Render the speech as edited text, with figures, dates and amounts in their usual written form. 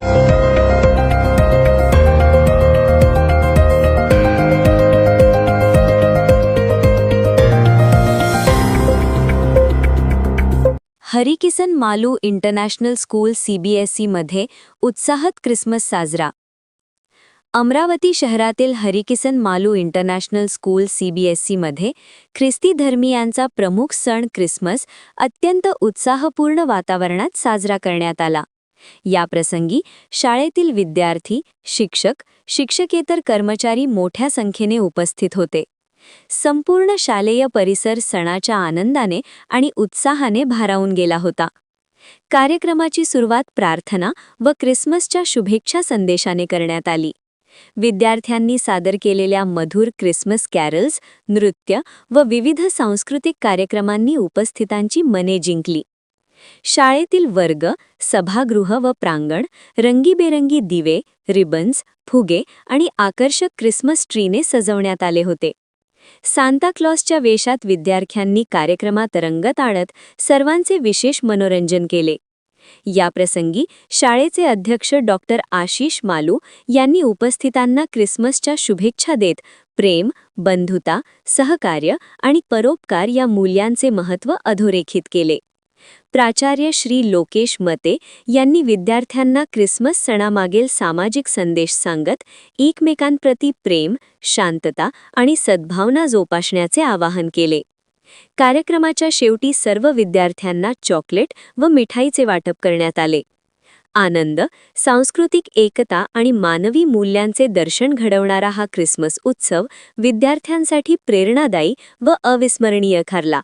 हरिकिसन Malu international school CBSE उत्साहात Christmas साजरा. अमरावती शहरातील हरिकिसन मालू इंटरनॅशनल स्कूल CBSE ख्रिस्ती धर्मीयांचा प्रमुख सण क्रिसमस अत्यंत उत्साहपूर्ण वातावरणात साजरा करण्यात आला. या प्रसंगी शाळेतील विद्यार्थी, शिक्षक, शिक्षकेतर कर्मचारी मोठ्या संख्येने उपस्थित होते. संपूर्ण शालेय परिसर सणाच्या आनंदाने आणि उत्साहाने भारावून गेला होता. कार्यक्रमाची सुरुवात प्रार्थना व क्रिसमसच्या शुभेच्छा संदेशाने करण्यात आली. विद्यार्थ्यांनी सादर केलेल्या मधुर क्रिसमस कॅरल्स, नृत्य व विविध सांस्कृतिक कार्यक्रमांनी उपस्थितांची मने जिंकली. शाळेतील वर्ग, सभागृह व प्रांगण रंगीबेरंगी दिवे, रिबन्स, फुगे आणि आकर्षक क्रिसमस ट्रीने सजवण्यात आले होते. सांता क्लॉसच्या वेशात विद्यार्थ्यांनी कार्यक्रमात रंगत आणत सर्वांचे विशेष मनोरंजन केले. या प्रसंगी शाळेचे अध्यक्ष डॉक्टर आशिष मालू यांनी उपस्थितांना क्रिसमसच्या शुभेच्छा देत प्रेम, बंधुता, सहकार्य आणि परोपकार या मूल्यांचे महत्त्व अधोरेखित केले. प्राचार्य श्री लोकेश मते यांनी विद्यार्थ्यांना क्रिसमस सणामागील सामाजिक संदेश सांगत एकमेकांप्रती प्रेम, शांतता आणि सद्भावना जोपासण्याचे आवाहन केले. कार्यक्रमाच्या शेवटी सर्व विद्यार्थ्यांना चॉकलेट व मिठाईचे वाटप करण्यात आले. आनंद, सांस्कृतिक एकता आणि मानवी मूल्यांचे दर्शन घडवणारा हा क्रिसमस उत्सव विद्यार्थ्यांसाठी प्रेरणादायी व अविस्मरणीय ठरला.